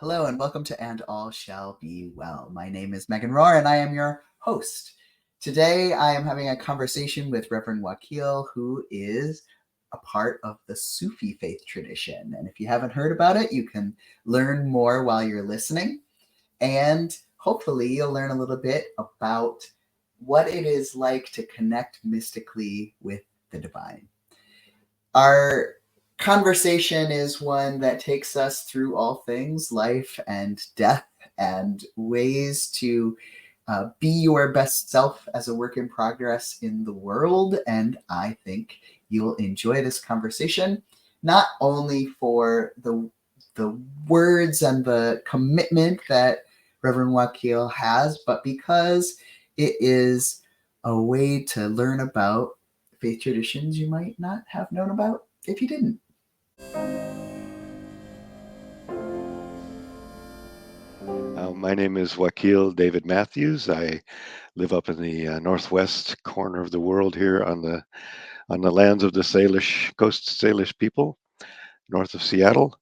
Hello and welcome to And All Shall Be Well. My name is Megan Rohrer and I am your host. Today I am having a conversation with Reverend Wakil, who is a part of the Sufi faith tradition. And if you haven't heard about it, you can learn more while you're listening. And hopefully you'll learn a little bit about what it is like to connect mystically with the divine. Our conversation is one that takes us through all things life and death and ways to be your best self as a work in progress in the world. And I think you'll enjoy this conversation, not only for the words and the commitment that Reverend Wakil has, but because it is a way to learn about faith traditions you might not have known about if you didn't. My name is Wakil David Matthews. I live up in the northwest corner of the world here on the lands of the Salish Coast Salish people, north of Seattle.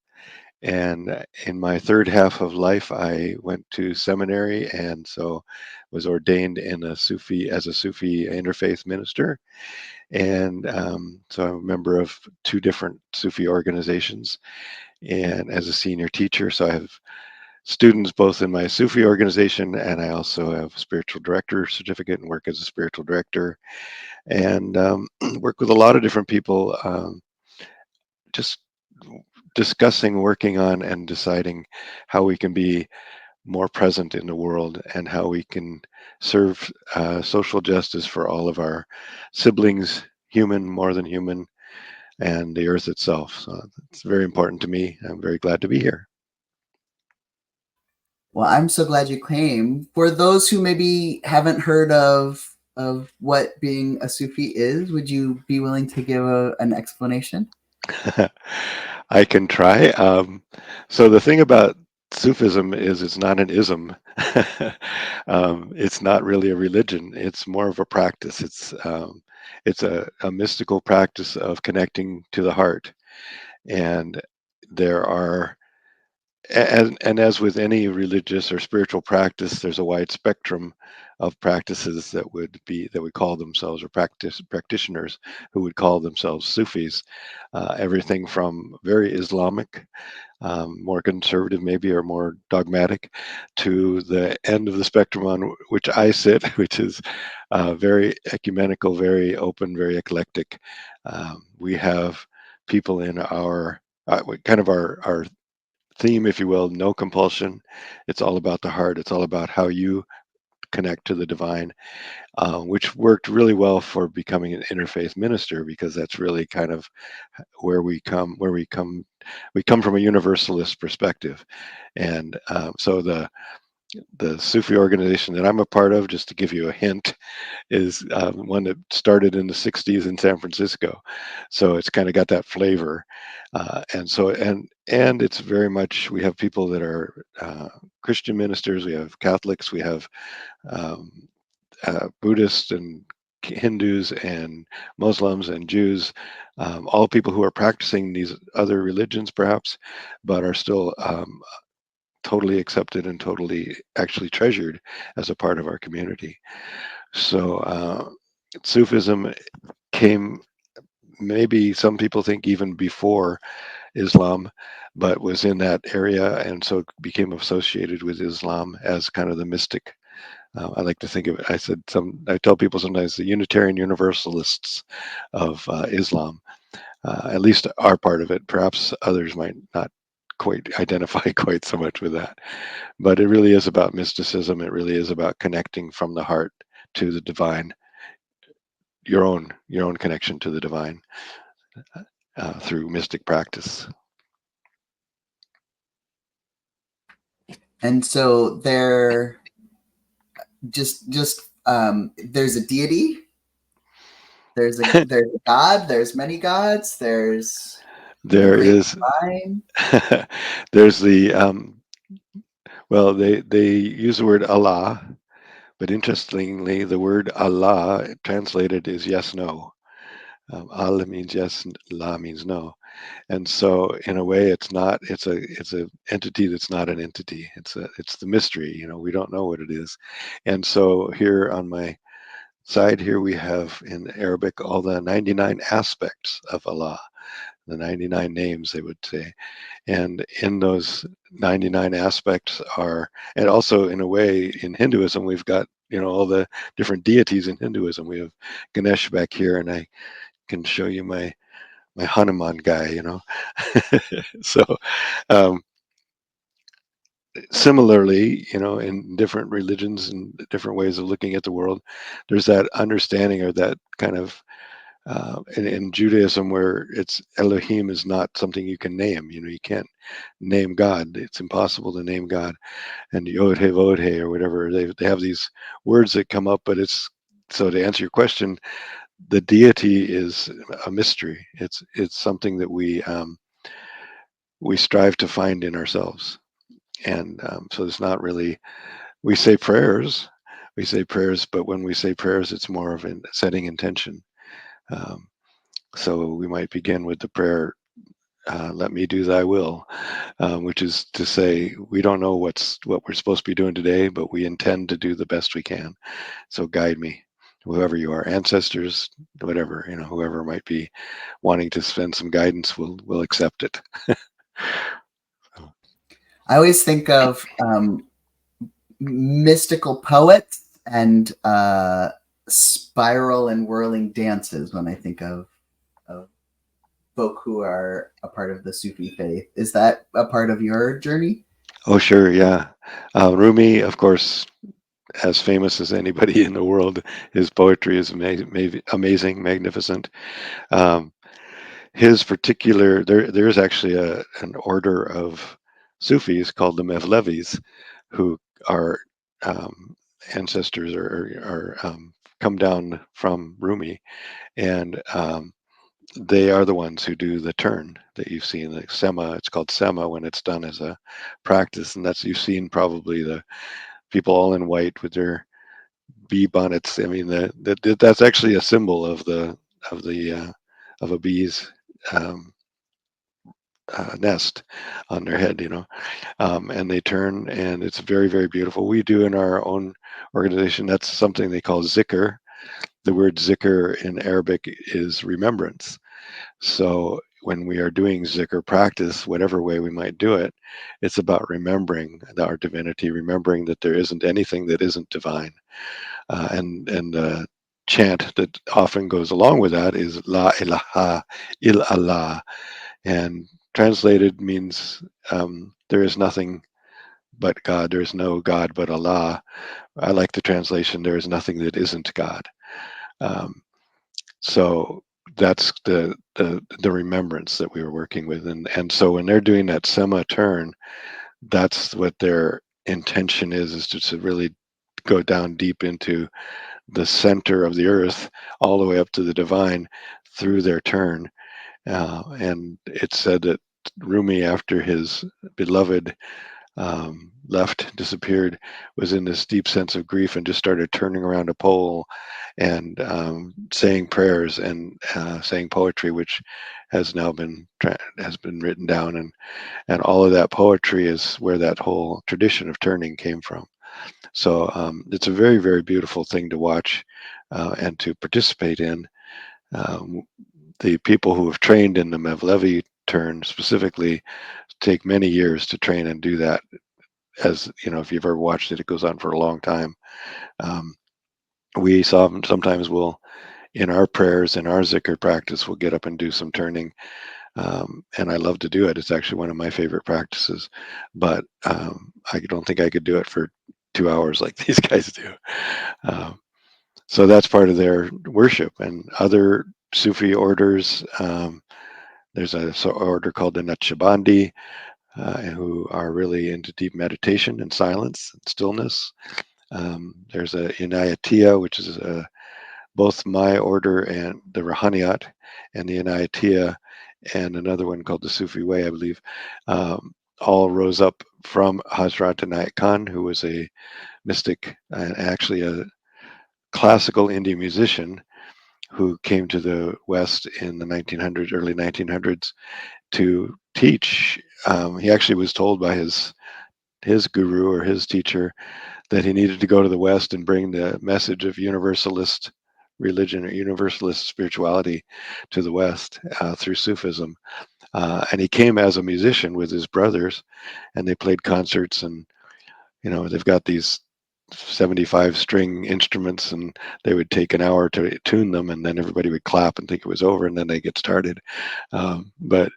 And in my third half of life, I went to seminary, and so was ordained in a Sufi as a Sufi interfaith minister. And so I'm a member of two different Sufi organizations, and as a senior teacher, so I have students both in my Sufi organization, and I also have a spiritual director certificate and work as a spiritual director, and work with a lot of different people, just discussing, working on, and deciding how we can be more present in the world and how we can serve social justice for all of our siblings, human, more than human, and the earth itself. So it's very important to me. I'm very glad to be here. Well, I'm so glad you came. For those who maybe haven't heard of what being a Sufi is, would you be willing to give an explanation? I can try. So the thing about Sufism is it's not an ism. It's not really a religion. It's more of a practice. It's a mystical practice of connecting to the heart. And there are, and as with any religious or spiritual practice, there's a wide spectrum of practices that would call themselves, or practitioners who would call themselves Sufis. Everything from very Islamic, more conservative maybe, or more dogmatic, to the end of the spectrum on which I sit, which is very ecumenical, very open, very eclectic. We have people in our kind of our theme, if you will, no compulsion. It's all about the heart. It's all about how you connect to the divine, which worked really well for becoming an interfaith minister, because that's really kind of we come from a universalist perspective. And so the Sufi organization that I'm a part of, just to give you a hint, is one that started in the 60s in San Francisco. So it's kind of got that flavor. And it's very much, we have people that are Christian ministers, we have Catholics, we have um, Buddhists and Hindus and Muslims and Jews, all people who are practicing these other religions perhaps, but are still totally accepted and totally actually treasured as a part of our community. So Sufism came, maybe some people think, even before Islam, but was in that area, and so became associated with Islam as kind of the mystic. I like to think of it. I tell people sometimes the Unitarian Universalists of Islam, at least our part of it. Perhaps others might not quite identify quite so much with that, but it really is about mysticism. It really is about connecting from the heart to the divine, your own connection to the divine through mystic practice. And so there's a deity, there's a god, there's many gods, there's the There great is divine. there's the well, they use the word Allah, but interestingly, the word Allah translated is yes no. Al means yes, La means no. And so in a way it's not, it's a entity that's not an entity. It's the mystery, we don't know what it is. And so here on my side here we have in Arabic all the 99 aspects of Allah, the 99 names they would say. And in those 99 aspects are, and also in a way in Hinduism we've got all the different deities in Hinduism. We have Ganesh back here, and I can show you my Hanuman guy. So um, similarly, in different religions and different ways of looking at the world, there's that understanding or that kind of in Judaism where it's Elohim is not something you can name. You can't name God. It's impossible to name God. And Yod He Vod He or whatever, they have these words that come up, but it's so to answer your question, the deity is a mystery. It's something that we strive to find in ourselves. And so it's not really, we say prayers, but when we say prayers, it's more of a setting intention. Um, so we might begin with the prayer, let me do thy will, which is to say, we don't know what we're supposed to be doing today, but we intend to do the best we can. So guide me, whoever you are, ancestors, whatever, whoever might be wanting to spend some guidance will accept it. I always think of mystical poets and spiral and whirling dances when I think of folk who are a part of the Sufi faith. Is that a part of your journey? Oh, sure, yeah. Rumi, of course, as famous as anybody in the world. His poetry is amazing, magnificent. Um, his particular, there's actually an order of Sufis called the Mevlevis, who are ancestors or come down from Rumi, and they are the ones who do the turn that you've seen, like Sema. It's called Sema when it's done as a practice, and that's you've seen probably the people all in white with their bee bonnets. I mean, that's actually a symbol of the of a bee's um, nest on their head, and they turn, and it's very, very beautiful. We do in our own organization. That's something they call zikr. The word zikr in Arabic is remembrance. So when we are doing zikr practice, whatever way we might do it, it's about remembering our divinity, remembering that there isn't anything that isn't divine. And the chant that often goes along with that is La ilaha il Allah, and translated means there is nothing but God. There is no God but Allah. I like the translation, there is nothing that isn't God. Um, so that's the remembrance that we were working with, and so when they're doing that sema turn, that's what their intention is to really go down deep into the center of the earth, all the way up to the divine through their turn. And it's said that Rumi, after his beloved left, disappeared, was in this deep sense of grief and just started turning around a pole and saying prayers and saying poetry, which has now has been written down, and all of that poetry is where that whole tradition of turning came from. So it's a very, very beautiful thing to watch and to participate in. Um, the people who have trained in the Mevlevi turn specifically take many years to train and do that. As you know, if you've ever watched it, it goes on for a long time. Um, we sometimes will, in our prayers, in our zikr practice, we'll get up and do some turning. And I love to do it. It's actually one of my favorite practices, but I don't think I could do it for 2 hours like these guys do. Um, so that's part of their worship. And other Sufi orders, there's a order called the Naqshbandi, who are really into deep meditation and silence and stillness. There's a Inayatiya, which is both my order and the Rahaniyat, and the Inayatiya, and another one called the Sufi Way, I believe, all rose up from Hazrat Inayat Khan, who was a mystic and actually a classical Indian musician who came to the West in the 1900s, early 1900s, to teach. He actually was told by his guru or his teacher that he needed to go to the West and bring the message of universalist religion or universalist spirituality to the West through Sufism. And he came as a musician with his brothers, and they played concerts. And they've got these 75 string instruments, and they would take an hour to tune them, and then everybody would clap and think it was over, and then they get started. But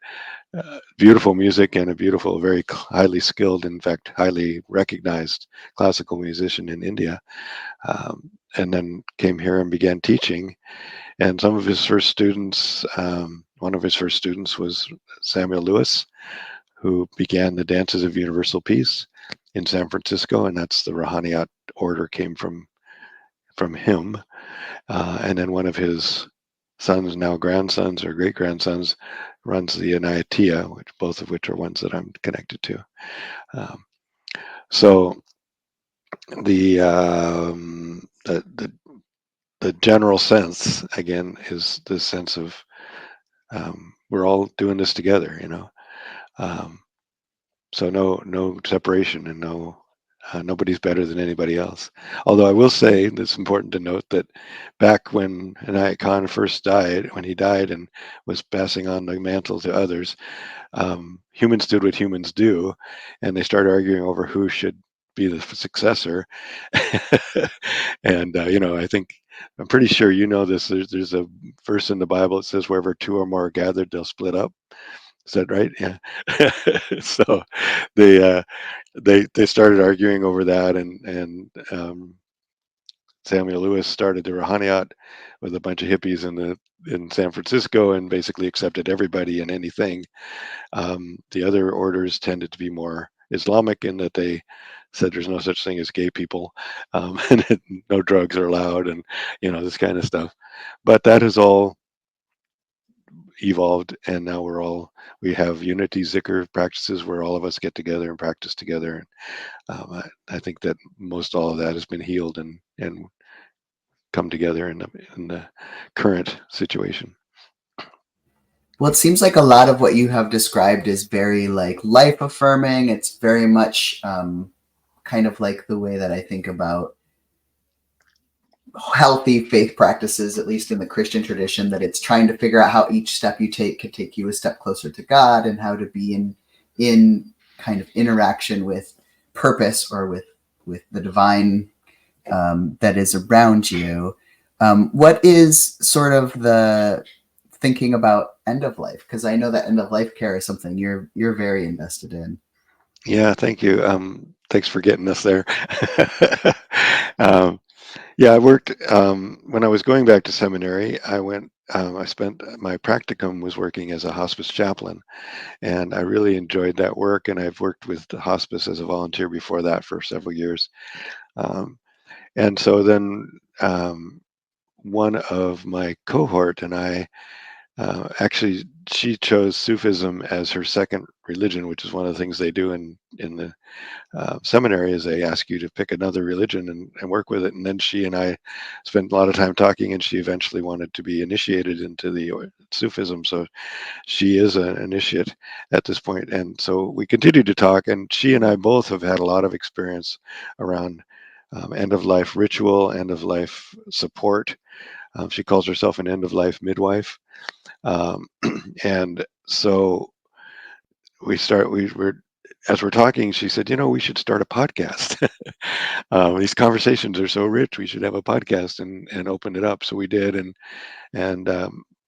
beautiful music, and a beautiful, very highly skilled, in fact, highly recognized classical musician in India. And then came here and began teaching. And some of his first students, one of his first students was Samuel Lewis, who began the Dances of Universal Peace in San Francisco, and that's the Rahaniyat order came from him. And then one of his sons, now grandsons or great grandsons, runs the Anayatiya, which both of which are ones that I'm connected to. Um, so the, um, the the the general sense again is this sense of we're all doing this together. Um, so no separation, and nobody's better than anybody else. Although I will say that it's important to note that back when Inayat Khan first died, when he died and was passing on the mantle to others, humans did what humans do, and they started arguing over who should be the successor. And I think I'm pretty sure this. There's a verse in the Bible that says, "Wherever two or more are gathered, they'll split up." Is that right? Yeah. So they they started arguing over that, and Samuel Lewis started the Rahaniyat with a bunch of hippies in San Francisco, and basically accepted everybody and anything. The other orders tended to be more Islamic in that they said there's no such thing as gay people, and no drugs are allowed, and this kind of stuff. But that has all evolved, and now we have unity zikr practices where all of us get together and practice together. I think that most all of that has been healed and come together in the current situation. Well, it seems like a lot of what you have described is very like life affirming. It's very much kind of like the way that I think about healthy faith practices, at least in the Christian tradition, that it's trying to figure out how each step you take could take you a step closer to God, and how to be in kind of interaction with purpose, or with the divine that is around you. What is sort of the thinking about end of life? Because I know that end of life care is something you're very invested in. Yeah, thank you. Thanks for getting us there. um, yeah, I worked when I was going back to seminary. I spent my practicum was working as a hospice chaplain, and I really enjoyed that work. And I've worked with the hospice as a volunteer before that for several years. Um, and so then one of my cohort and I actually she chose Sufism as her second religion, which is one of the things they do in the seminary is they ask you to pick another religion and work with it. And then she and I spent a lot of time talking, and she eventually wanted to be initiated into the Sufism. So she is an initiate at this point. And so we continued to talk, and she and I both have had a lot of experience around end of life ritual, end of life support. She calls herself an end of life midwife. Um, and so we were as we're talking, she said, we should start a podcast. These conversations are so rich. We should have a podcast and open it up. So we did, and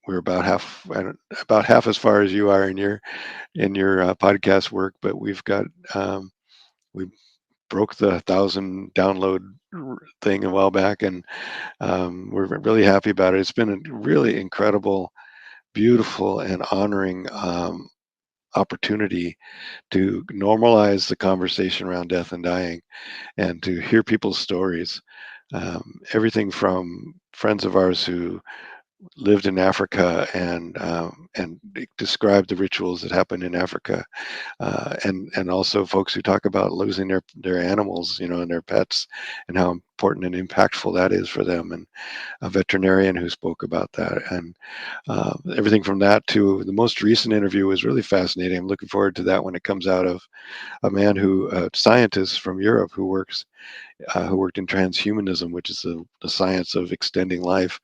we're about half as far as you are in your podcast work. But we broke the 1,000 download thing a while back, and we're really happy about it. It's been a really incredible, beautiful, and honoring opportunity to normalize the conversation around death and dying, and to hear people's stories. Everything from friends of ours who lived in Africa and and describe the rituals that happen in Africa, and also folks who talk about losing their animals, and their pets, and how important and impactful that is for them, and a veterinarian who spoke about that, and everything from that to the most recent interview was really fascinating. I'm looking forward to that when it comes out, of a man a scientist from Europe who worked in transhumanism, which is the science of extending life,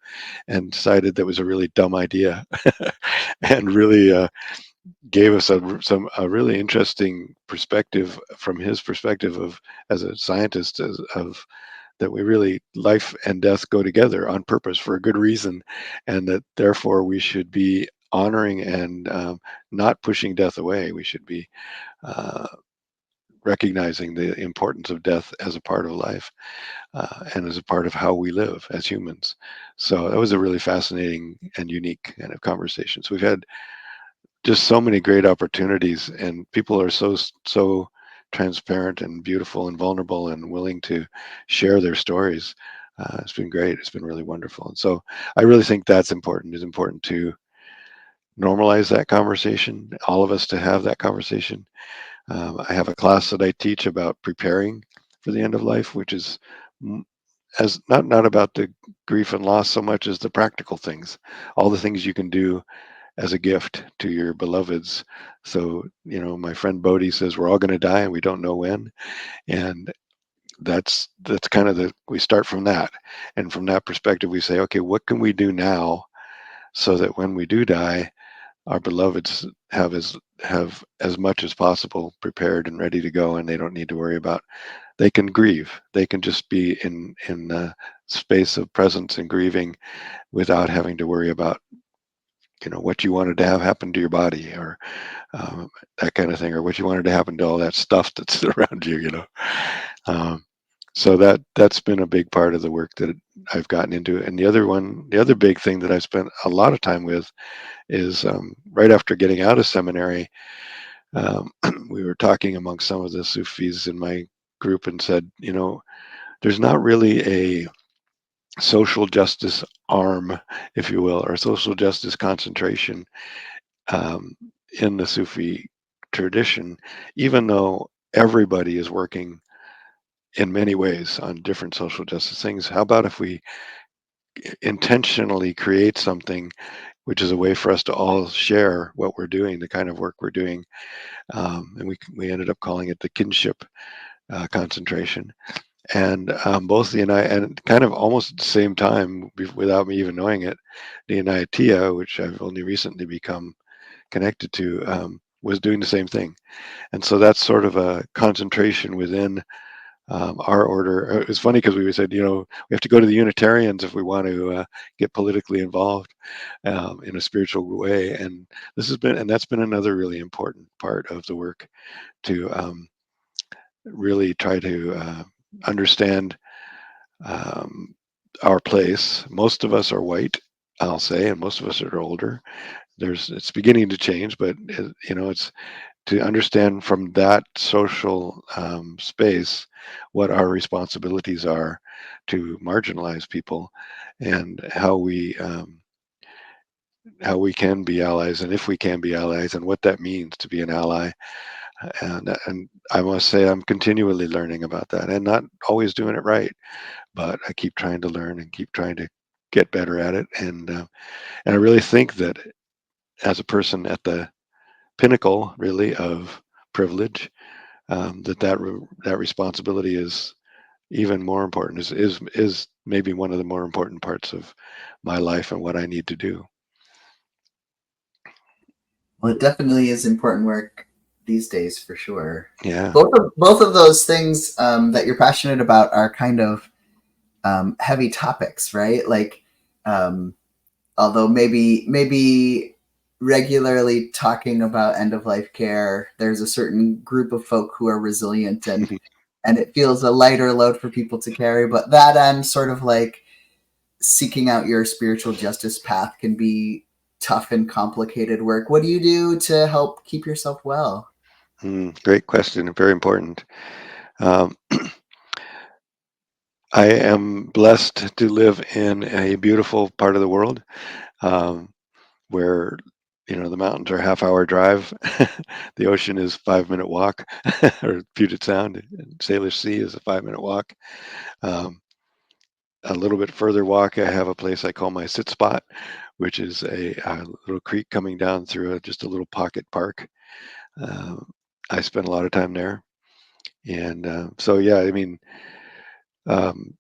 and decided that was a really dumb idea, and really gave us a really interesting perspective from his perspective of as a scientist, of that we really, life and death go together on purpose for a good reason, and that therefore we should be honoring and not pushing death away. We should be uh, recognizing the importance of death as a part of life, and as a part of how we live as humans. So that was a really fascinating and unique kind of conversation. So we've had just so many great opportunities, and people are so transparent and beautiful and vulnerable and willing to share their stories. It's been great. It's been really wonderful. And so I really think that's important. It's important to normalize that conversation, all of us to have that conversation. I have a class that I teach about preparing for the end of life, which is as not about the grief and loss so much as the practical things, all the things you can do as a gift to your beloveds. So, my friend Bodhi says we're all going to die and we don't know when. And that's kind of we start from that. And from that perspective, we say, okay, what can we do now so that when we do die, our beloveds have as much as possible prepared and ready to go, and they don't need to worry about, they can grieve. They can just be in the space of presence and grieving without having to worry about what you wanted to have happen to your body, or that kind of thing, or what you wanted to happen to all that stuff that's around you. Um, so that's been a big part of the work that I've gotten into. And the other big thing that I've spent a lot of time with is, right after getting out of seminary, um, we were talking among some of the Sufis in my group and said, there's not really a social justice arm, if you will, or social justice concentration, um, in the Sufi tradition, even though everybody is working in many ways on different social justice things. How about if we intentionally create something which is a way for us to all share what we're doing, the kind of work we're doing, and we ended up calling it the kinship concentration. And both the United, and kind of almost at the same time, without me even knowing it, the United, which I've only recently become connected to, was doing the same thing. And so that's sort of a concentration within our order. It's funny because we said, we have to go to the Unitarians if we want to get politically involved in a spiritual way. And that's been another really important part of the work, to really try to understand um, our place. Most of us are white, I'll say, and most of us are older. It's beginning to change, but it's to understand from that social space what our responsibilities are to marginalize people, and how we can be allies, and if we can be allies, and what that means to be an ally. And I must say I'm continually learning about that, and not always doing it right, but I keep trying to learn and keep trying to get better at it. And I really think that as a person at the pinnacle, really, of privilege, that responsibility is even more important, is maybe one of the more important parts of my life and what I need to do. Well, it definitely is important work these days for sure. Yeah. Both of those things that you're passionate about are kind of heavy topics, right? Like, um, although maybe regularly talking about end of life care, there's a certain group of folk who are resilient, and it feels a lighter load for people to carry. But that end, sort of like seeking out your spiritual justice path, can be tough and complicated work. What do you do to help keep yourself well? Great question, and very important. Um, I am blessed to live in a beautiful part of the world, um, where the mountains are a half-hour drive. The ocean is 5-minute walk, or Puget Sound, and Salish Sea is a 5-minute walk. Um, a little bit further walk, I have a place I call my sit spot, which is a little creek coming down through just a little pocket park. Uh, I spend a lot of time there, and so yeah, I mean, um,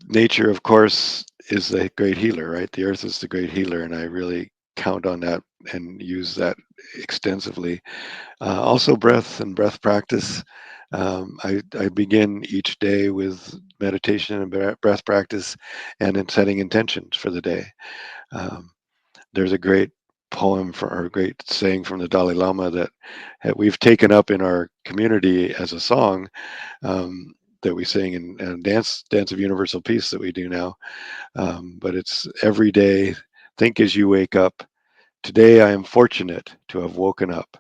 nature, of course, is the great healer, right? The earth is the great healer, and I really count on that and use that extensively. Also, breath and breath practice. I begin each day with meditation and breath practice and in setting intentions for the day. Um, there's a great poem or a great saying from the Dalai Lama that we've taken up in our community as a song, that we sing in dance of universal peace that we do now. But it's every day, think as you wake up. Today I am fortunate to have woken up.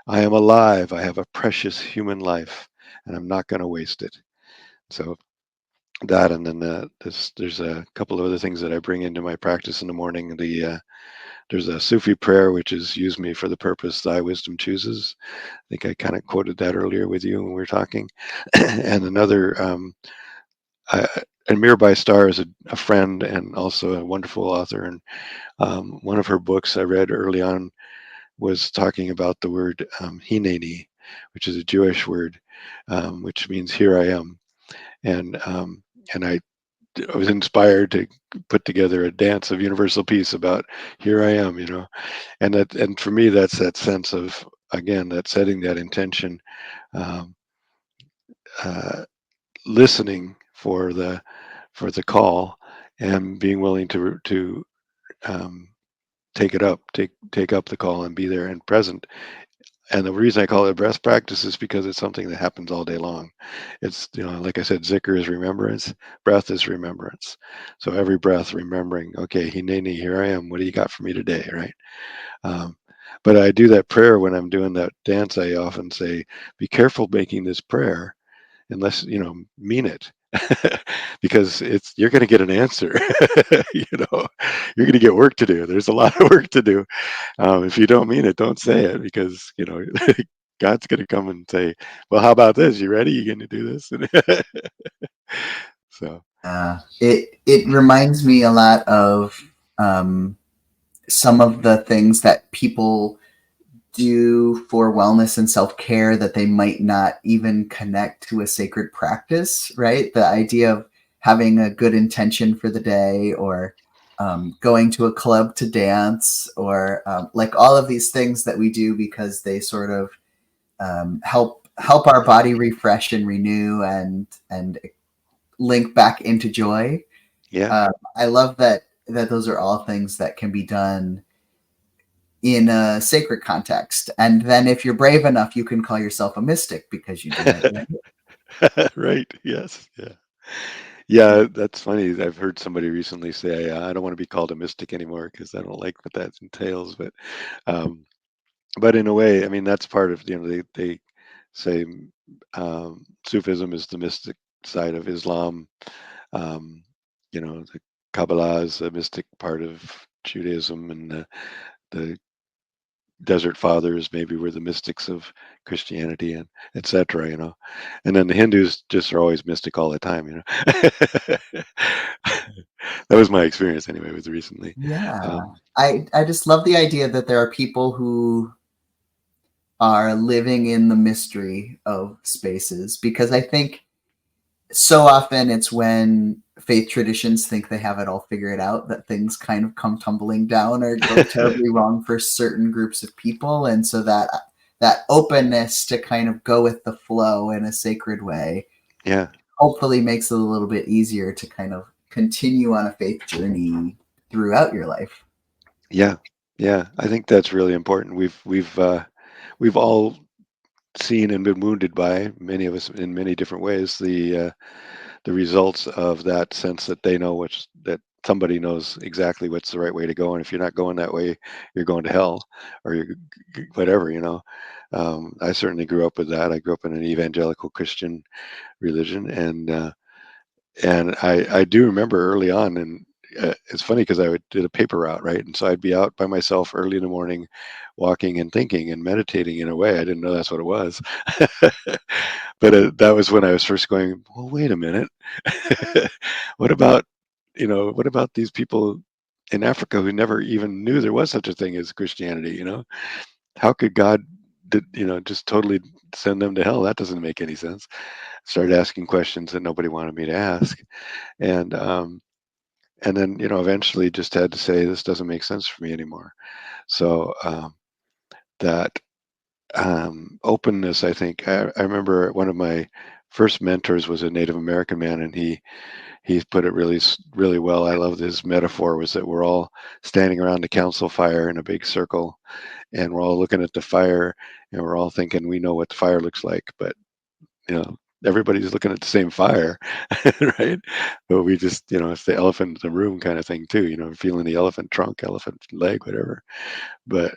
I am alive. I have a precious human life, and I'm not going to waste it. So that, and then there's a couple of other things that I bring into my practice in the morning. There's a Sufi prayer which is use me for the purpose thy wisdom chooses. I think I kind of quoted that earlier with you when we were talking. And another, I, and Mirabai Starr is a friend and also a wonderful author. And one of her books I read early on was talking about the word hineni, which is a Jewish word, which means here I am. And I was inspired to put together a dance of universal peace about here I am, and for me that's that sense of, again, that setting that intention, um, uh, listening for the call, and being willing to um, take it up, take up the call and be there and present. And the reason I call it breath practice is because it's something that happens all day long. It's, like I said, zikr is remembrance, breath is remembrance. So every breath, remembering, okay, Hineni, here I am. What do you got for me today, right? Um, but I do that prayer when I'm doing that dance. I often say, be careful making this prayer unless mean it. Because you're going to get an answer. You're going to get work to do. There's a lot of work to do. If you don't mean it, don't say it, because God's going to come and say, "Well, how about this? You ready? You going to do this?" So It reminds me a lot of um, some of the things that people do for wellness and self care that they might not even connect to a sacred practice, right? The idea of having a good intention for the day, or going to a club to dance, or like all of these things that we do because they sort of help our body refresh and renew and link back into joy. yeah, I love that those are all things that can be done in a sacred context. And then if you're brave enough, you can call yourself a mystic because you do it. Right? right. Yes, yeah, yeah. That's funny. I've heard somebody recently say, "I don't want to be called a mystic anymore because I don't like what that entails." Um, but in a way, I mean, that's part of, they say Sufism is the mystic side of Islam. Um, the Kabbalah is a mystic part of Judaism, and the Desert Fathers maybe were the mystics of Christianity, and etc. And then the Hindus just are always mystic all the time. That was my experience anyway with recently. Yeah. Um, I just love the idea that there are people who are living in the mystery of spaces, because I think so often it's when faith traditions think they have it all figured out that things kind of come tumbling down or go terribly wrong for certain groups of people. And so that openness to kind of go with the flow in a sacred way yeah, hopefully makes it a little bit easier to kind of continue on a faith journey throughout your life. yeah, yeah. I think that's really important. We've all seen and been wounded by, many of us in many different ways, the results of that sense that they know that somebody knows exactly what's the right way to go, and if you're not going that way, you're going to hell, or you're whatever. I certainly grew up with that. I grew up in an evangelical Christian religion, and I do remember early on, and it's funny because did a paper route, right? And so I'd be out by myself early in the morning, walking and thinking and meditating in a way. I didn't know that's what it was. But that was when I was first going, well, wait a minute. What about, what about these people in Africa who never even knew there was such a thing as Christianity? How could God, just totally send them to hell? That doesn't make any sense. Started asking questions that nobody wanted me to ask. And then, eventually just had to say, this doesn't make sense for me anymore. So that openness, I think, I remember one of my first mentors was a Native American man, and he put it really well. I love his metaphor was that we're all standing around a council fire in a big circle, and we're all looking at the fire, and we're all thinking we know what the fire looks like, but you know everybody's looking at the same fire, right? But we just, it's the elephant in the room kind of thing too, feeling the elephant trunk, elephant leg, whatever. But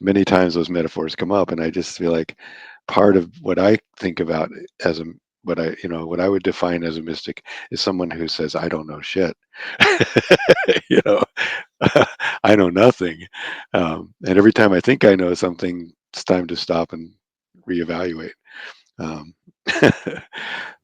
many times those metaphors come up, and I just feel like part of what I think about as a what I would define as a mystic is someone who says, I don't know shit. you know I know nothing. And every time I think I know something, it's time to stop and reevaluate. um,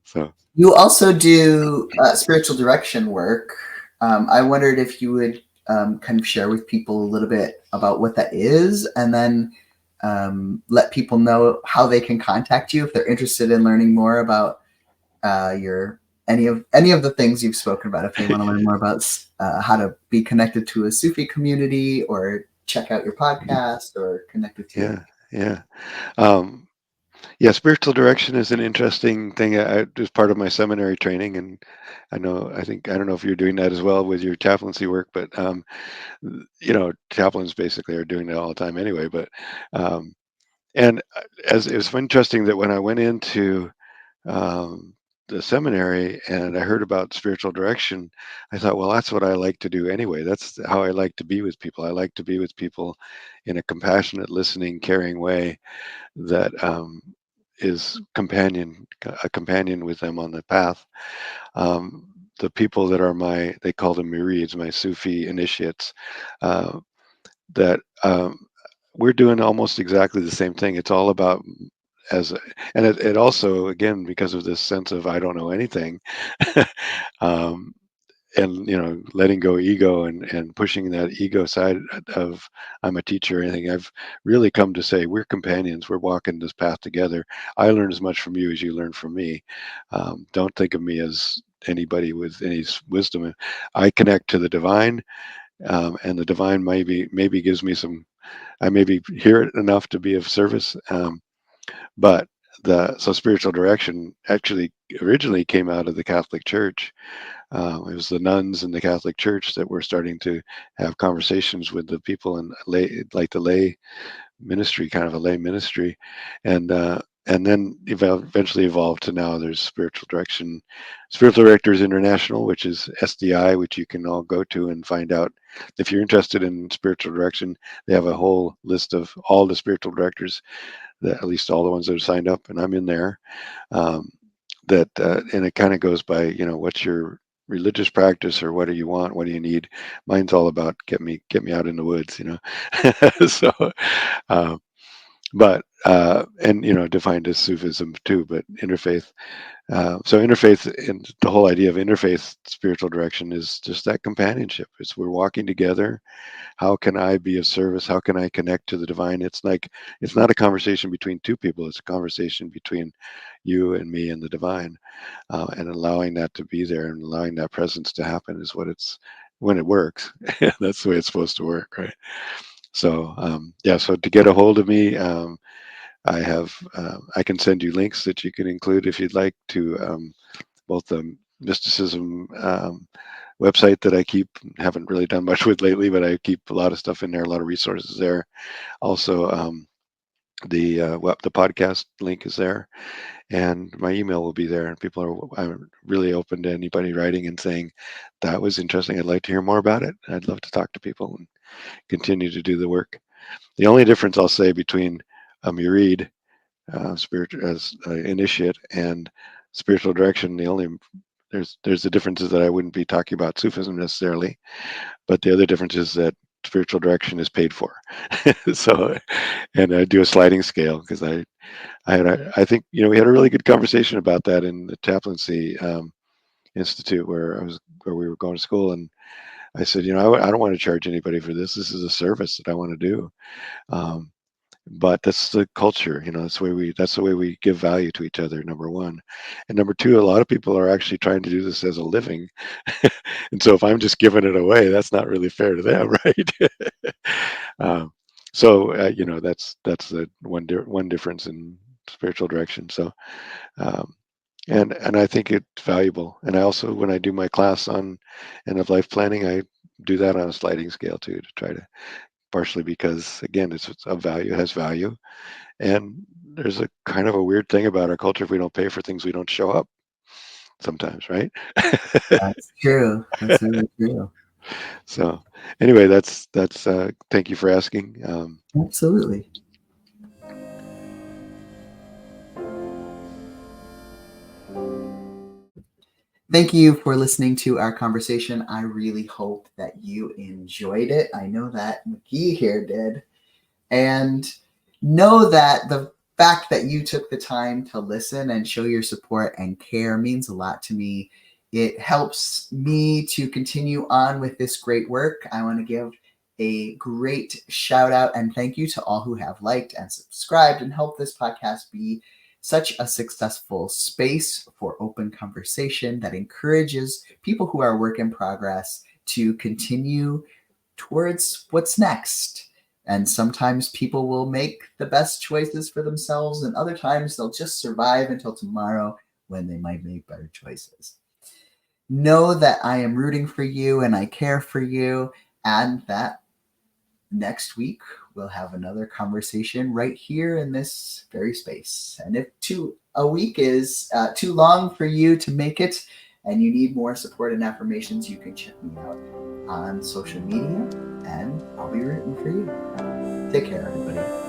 so You also do spiritual direction work. I wondered if you would kind of share with people a little bit about what that is, and then let people know how they can contact you if they're interested in learning more about your any of the things you've spoken about. If they want to learn more about how to be connected to a Sufi community, or check out your podcast, or connect with you. yeah, yeah. um, Yeah, spiritual direction is an interesting thing. I was part of my seminary training, and I don't know if you're doing that as well with your chaplaincy work, but chaplains basically are doing that all the time anyway. But um, and as it was interesting that when I went into um, the seminary and I heard about spiritual direction, I thought, well, that's what I like to do anyway. That's how I like to be with people. I like to be with people in a compassionate, listening, caring way that is a companion with them on the path. The people that are they call them murids, my Sufi initiates, uh, that we're doing almost exactly the same thing. It's all about as, and it also, again, because of this sense of I don't know anything, um, and letting go ego and pushing that ego side of I'm a teacher or anything. I've really come to say we're companions, we're walking this path together. I learn as much from you as you learn from me. Don't think of me as anybody with any wisdom. I connect to the divine, and the divine maybe gives me some, I maybe hear it enough to be of service. But so spiritual direction actually originally came out of the Catholic Church. It was the nuns in the Catholic Church that were starting to have conversations with the people in like the lay ministry, kind of a lay ministry, and then eventually evolved to now there's Spiritual Directors International, which is SDI, which you can all go to and find out if you're interested in spiritual direction. They have a whole list of all the spiritual directors, at least all the ones that are signed up, and I'm in there. Um, and it kind of goes by, what's your religious practice, or what do you want, what do you need? Mine's all about get me out in the woods. So uh, but and defined as Sufism too, but interfaith. So interfaith, and the whole idea of interfaith spiritual direction is just that companionship. It's we're walking together. How can I be of service? How can I connect to the divine? It's not a conversation between two people. It's a conversation between you and me and the divine, and allowing that to be there and allowing that presence to happen is when it works. That's the way it's supposed to work, right? So yeah. So to get a hold of me, I can send you links that you can include if you'd like to both the mysticism website that I haven't really done much with lately, but I keep a lot of stuff in there, a lot of resources there. Also, the podcast link is there, and my email will be there. And I'm really open to anybody writing and saying that was interesting. I'd like to hear more about it. I'd love to talk to people and continue to do the work. The only difference I'll say between a murid, spiritual as initiate, and spiritual direction, the only there's the differences that I wouldn't be talking about Sufism necessarily, but the other difference is that spiritual direction is paid for. So, and I do a sliding scale because I think we had a really good conversation about that in the chaplaincy institute where we were going to school, and I said, I don't want to charge anybody for this. This is a service that I want to do. Um, but that's the culture, that's the way we give value to each other, number one. And number two, a lot of people are actually trying to do this as a living. And so if I'm just giving it away, that's not really fair to them, right? um, that's the one difference in spiritual direction. So um, and I think it's valuable. And I also, when I do my class on end of life planning, I do that on a sliding scale too, to try to, partially because again, it's of value, it has value. And there's a kind of a weird thing about our culture: if we don't pay for things, we don't show up sometimes, right? That's true. That's really true. So anyway, that's thank you for asking. Absolutely. Thank you for listening to our conversation. I really hope that you enjoyed it. I know that McGee here did. And know that the fact that you took the time to listen and show your support and care means a lot to me. It helps me to continue on with this great work. I want to give a great shout out and thank you to all who have liked and subscribed and helped this podcast be such a successful space for open conversation that encourages people who are work in progress to continue towards what's next. And sometimes people will make the best choices for themselves, and other times they'll just survive until tomorrow when they might make better choices. Know that I am rooting for you and I care for you, and that next week we'll have another conversation right here in this very space. And if a week is too long for you to make it and you need more support and affirmations, you can check me out on social media and I'll be rooting for you. Take care, everybody.